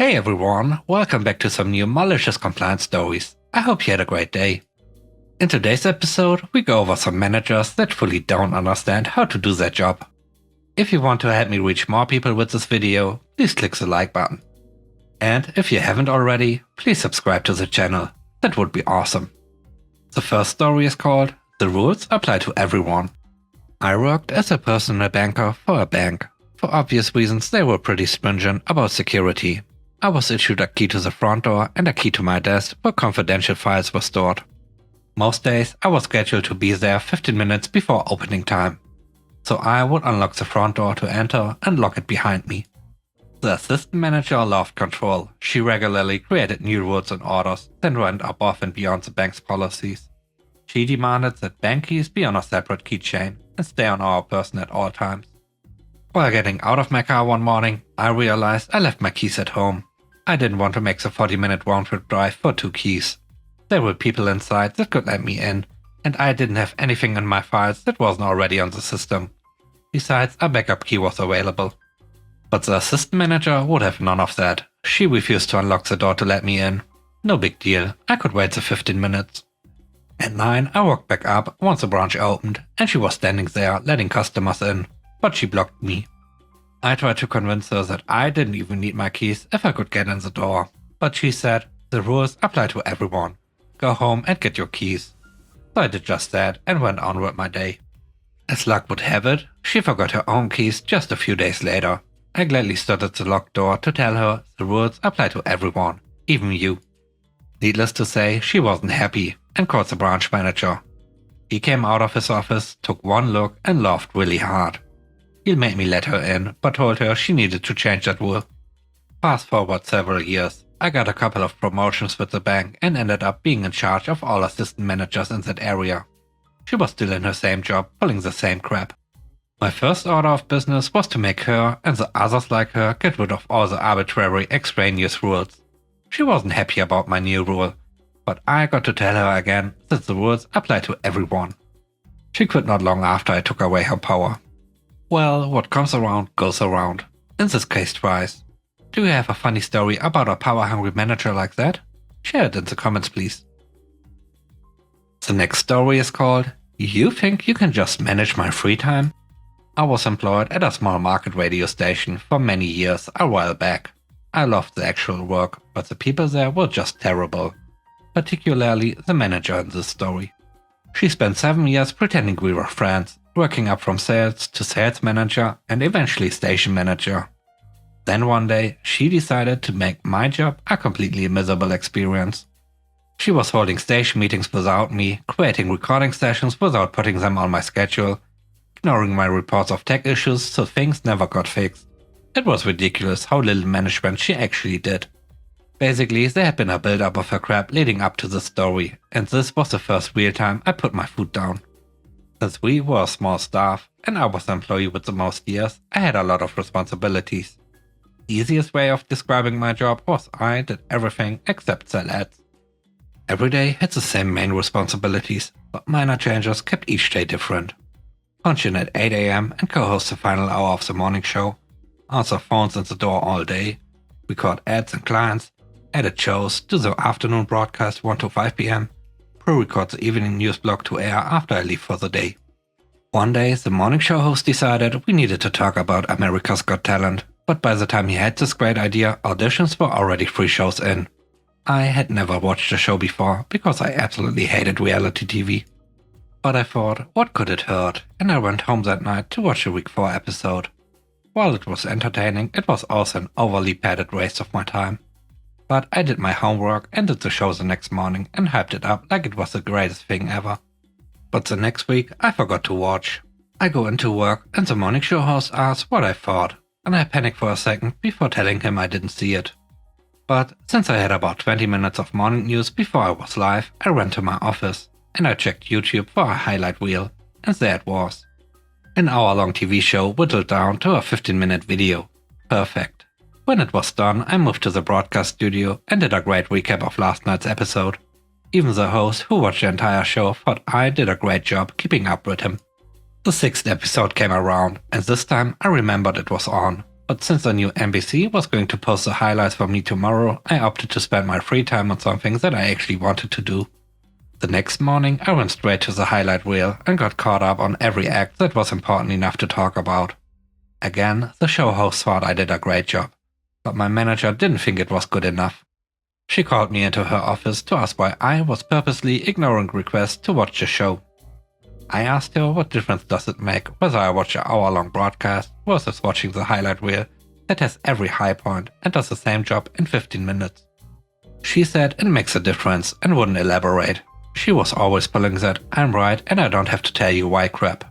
Hey everyone, welcome back to some new malicious compliance stories. I hope you had a great day. In today's episode, we go over some managers that fully don't understand how to do their job. If you want to help me reach more people with this video, please click the like button. And if you haven't already, please subscribe to the channel. That would be awesome. The first story is called "The Rules Apply to Everyone." I worked as a personal banker for a bank. For obvious reasons, they were pretty stringent about security. I was issued a key to the front door and a key to my desk where confidential files were stored. Most days I was scheduled to be there 15 minutes before opening time. So I would unlock the front door to enter and lock it behind me. The assistant manager loved control. She regularly created new rules and orders, then went above and beyond the bank's policies. She demanded that bank keys be on a separate keychain and stay on our person at all times. While getting out of my car one morning, I realized I left my keys at home. I didn't want to make the 40-minute round-trip drive for 2 keys. There were people inside that could let me in, and I didn't have anything in my files that wasn't already on the system. Besides, a backup key was available. But the assistant manager would have none of that. She refused to unlock the door to let me in. No big deal, I could wait the 15 minutes. At 9, I walked back up once the branch opened, and she was standing there letting customers in, but she blocked me. I tried to convince her that I didn't even need my keys if I could get in the door, but she said, "The rules apply to everyone. Go home and get your keys." So I did just that and went on with my day. As luck would have it, she forgot her own keys just a few days later. I gladly stood at the locked door to tell her the rules apply to everyone, even you. Needless to say, she wasn't happy and called the branch manager. He came out of his office, took one look and laughed really hard. He made me let her in, but told her she needed to change that rule. Fast forward several years, I got a couple of promotions with the bank and ended up being in charge of all assistant managers in that area. She was still in her same job, pulling the same crap. My first order of business was to make her and the others like her get rid of all the arbitrary extraneous rules. She wasn't happy about my new rule, but I got to tell her again that the rules apply to everyone. She quit not long after I took away her power. Well, what comes around goes around. In this case twice. Do you have a funny story about a power-hungry manager like that? Share it in the comments, please. The next story is called "You Think You Can Just Manage My Free Time?" I was employed at a small market radio station for many years a while back. I loved the actual work, but the people there were just terrible. Particularly the manager in this story. She spent 7 years pretending we were friends, working up from sales to sales manager and eventually station manager. Then one day, she decided to make my job a completely miserable experience. She was holding station meetings without me, creating recording sessions without putting them on my schedule, ignoring my reports of tech issues so things never got fixed. It was ridiculous how little management she actually did. Basically, there had been a build-up of her crap leading up to this story, and this was the first real time I put my foot down. Since we were a small staff, and I was the employee with the most years, I had a lot of responsibilities. The easiest way of describing my job was I did everything except sell ads. Every day had the same main responsibilities, but minor changes kept each day different. Punch in at 8 AM and co-host the final hour of the morning show, answer phones in the door all day, record ads and clients, edit shows, do the afternoon broadcast 1 to 5 PM, pre-record the evening news blog to air after I leave for the day. One day, the morning show host decided we needed to talk about America's Got Talent, but by the time he had this great idea, auditions were already 3 shows in. I had never watched the show before because I absolutely hated reality TV. But I thought, what could it hurt? And I went home that night to watch the week 4 episode. While it was entertaining, it was also an overly padded waste of my time. But I did my homework and did the show the next morning and hyped it up like it was the greatest thing ever. But the next week I forgot to watch. I go into work and the morning show host asks what I thought, and I panic for a second before telling him I didn't see it. But since I had about 20 minutes of morning news before I was live, I ran to my office and I checked YouTube for a highlight reel, and there it was. An hour-long TV show whittled down to a 15-minute video. Perfect. When it was done, I moved to the broadcast studio and did a great recap of last night's episode. Even the host, who watched the entire show, thought I did a great job keeping up with him. The 6th episode came around, and this time I remembered it was on, But since a new NBC was going to post the highlights for me tomorrow, I opted to spend my free time on something that I actually wanted to do. The next morning, I went straight to the highlight reel and got caught up on every act that was important enough to talk about. Again, the show host thought I did a great job, but my manager didn't think it was good enough. She called me into her office to ask why I was purposely ignoring requests to watch the show. I asked her what difference does it make whether I watch an hour-long broadcast versus watching the highlight reel that has every high point and does the same job in 15 minutes. She said it makes a difference and wouldn't elaborate. She was always pulling that I'm right and I don't have to tell you why crap.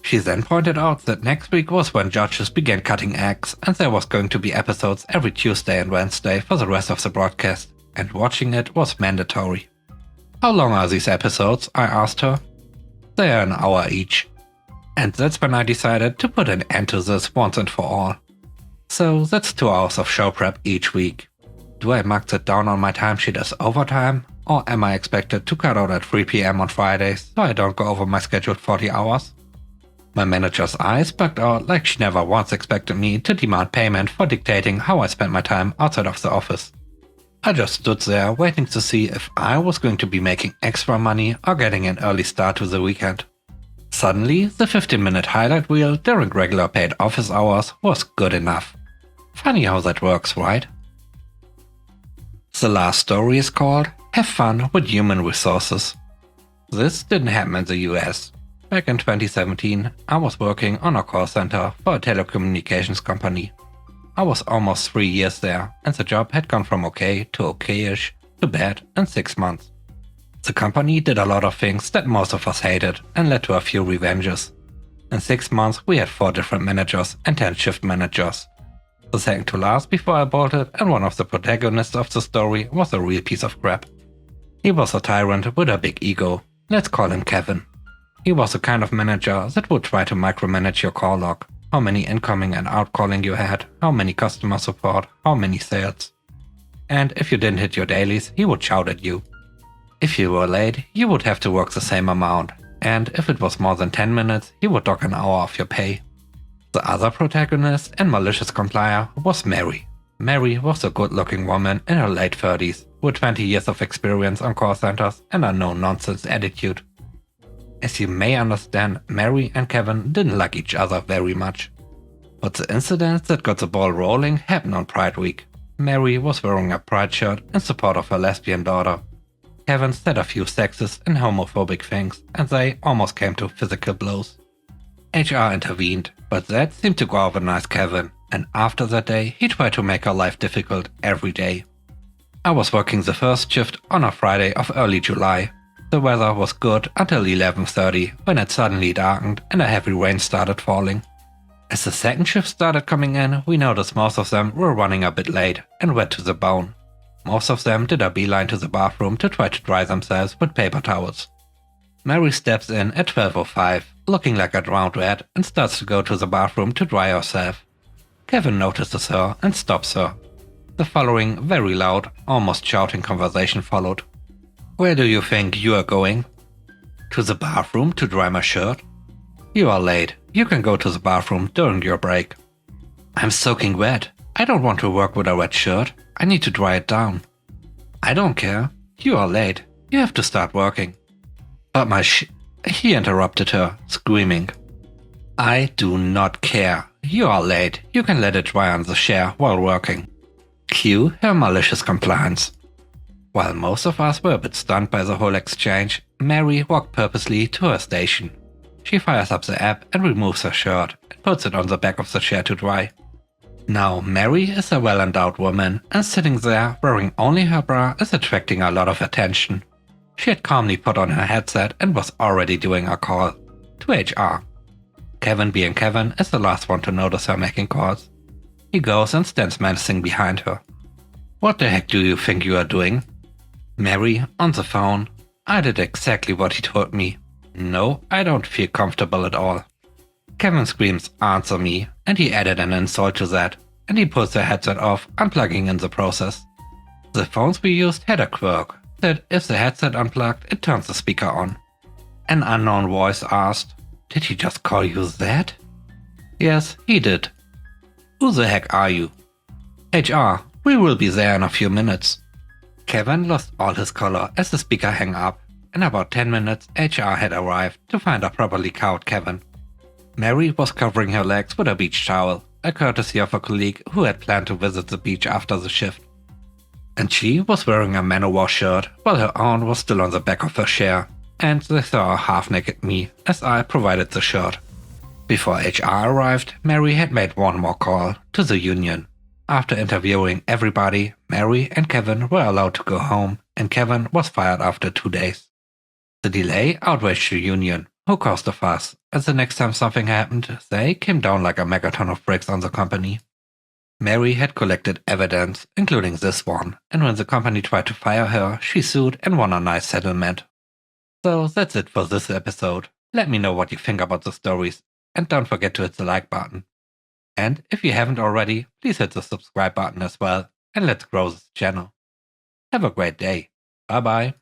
She then pointed out that next week was when judges began cutting acts and there was going to be episodes every Tuesday and Wednesday for the rest of the broadcast, and watching it was mandatory. How long are these episodes? I asked her. They are an hour each. And that's when I decided to put an end to this once and for all. So that's 2 hours of show prep each week. Do I mark that down on my timesheet as overtime? Or am I expected to cut out at 3 PM on Fridays so I don't go over my scheduled 40 hours? My manager's eyes bugged out like she never once expected me to demand payment for dictating how I spent my time outside of the office. I just stood there waiting to see if I was going to be making extra money or getting an early start to the weekend. Suddenly, the 15-minute highlight reel during regular paid office hours was good enough. Funny how that works, right? The last story is called Have Fun with Human Resources. This didn't happen in the US. Back in 2017, I was working on a call center for a telecommunications company. I was almost 3 years there, and the job had gone from okay to okay-ish to bad in 6 months. The company did a lot of things that most of us hated and led to a few revenges. In 6 months, we had 4 different managers and 10 shift managers. The second to last before I bolted, and one of the protagonists of the story was a real piece of crap. He was a tyrant with a big ego. Let's call him Kevin. He was the kind of manager that would try to micromanage your call log. How many incoming and outcalling you had, how many customer support, how many sales. And if you didn't hit your dailies, he would shout at you. If you were late, you would have to work the same amount, and if it was more than 10 minutes, he would dock an hour off your pay. The other protagonist and malicious complier was Mary. Mary was a good-looking woman in her late 30s, with 20 years of experience on call centers and a no-nonsense attitude. As you may understand, Mary and Kevin didn't like each other very much. But the incident that got the ball rolling happened on Pride Week. Mary was wearing a pride shirt in support of her lesbian daughter. Kevin said a few sexist and homophobic things, and they almost came to physical blows. HR intervened, but that seemed to galvanize Kevin, and after that day, he tried to make her life difficult every day. I was working the first shift on a Friday of early July. The weather was good until 11:30, when it suddenly darkened and a heavy rain started falling. As the second shift started coming in, we noticed most of them were running a bit late and wet to the bone. Most of them did a beeline to the bathroom to try to dry themselves with paper towels. Mary steps in at 12:05, looking like a drowned rat, and starts to go to the bathroom to dry herself. Kevin notices her and stops her. The following very loud, almost shouting conversation followed. Where do you think you are going? To the bathroom to dry my shirt? You are late. You can go to the bathroom during your break. I'm soaking wet. I don't want to work with a wet shirt. I need to dry it down. I don't care. You are late. You have to start working. But He interrupted her, screaming. I do not care. You are late. You can let it dry on the chair while working. Cue her malicious compliance. While most of us were a bit stunned by the whole exchange, Mary walked purposely to her station. She fires up the app and removes her shirt and puts it on the back of the chair to dry. Now Mary is a well-endowed woman, and sitting there wearing only her bra is attracting a lot of attention. She had calmly put on her headset and was already doing a call to HR. Kevin, being Kevin, is the last one to notice her making calls. He goes and stands menacing behind her. What the heck do you think you are doing? Mary, on the phone. I did exactly what he told me. No, I don't feel comfortable at all. Kevin screams, answer me, and he added an insult to that, and he pulls the headset off, unplugging in the process. The phones we used had a quirk, that if the headset unplugged, it turns the speaker on. An unknown voice asked, Did he just call you that? Yes, he did. Who the heck are you? HR, we will be there in a few minutes. Kevin lost all his color as the speaker hung up. In about 10 minutes, HR had arrived to find a properly cowed Kevin. Mary was covering her legs with a beach towel, a courtesy of a colleague who had planned to visit the beach after the shift. And she was wearing a Manowar shirt while her own was still on the back of her chair, and they saw a half-naked me as I provided the shirt. Before HR arrived, Mary had made one more call to the union. After interviewing everybody, Mary and Kevin were allowed to go home, and Kevin was fired after 2 days. The delay outraged the union, who caused a fuss, and the next time something happened, they came down like a megaton of bricks on the company. Mary had collected evidence, including this one, and when the company tried to fire her, she sued and won a nice settlement. So that's it for this episode. Let me know what you think about the stories, and don't forget to hit the like button. And if you haven't already, please hit the subscribe button as well, and let's grow this channel. Have a great day. Bye bye.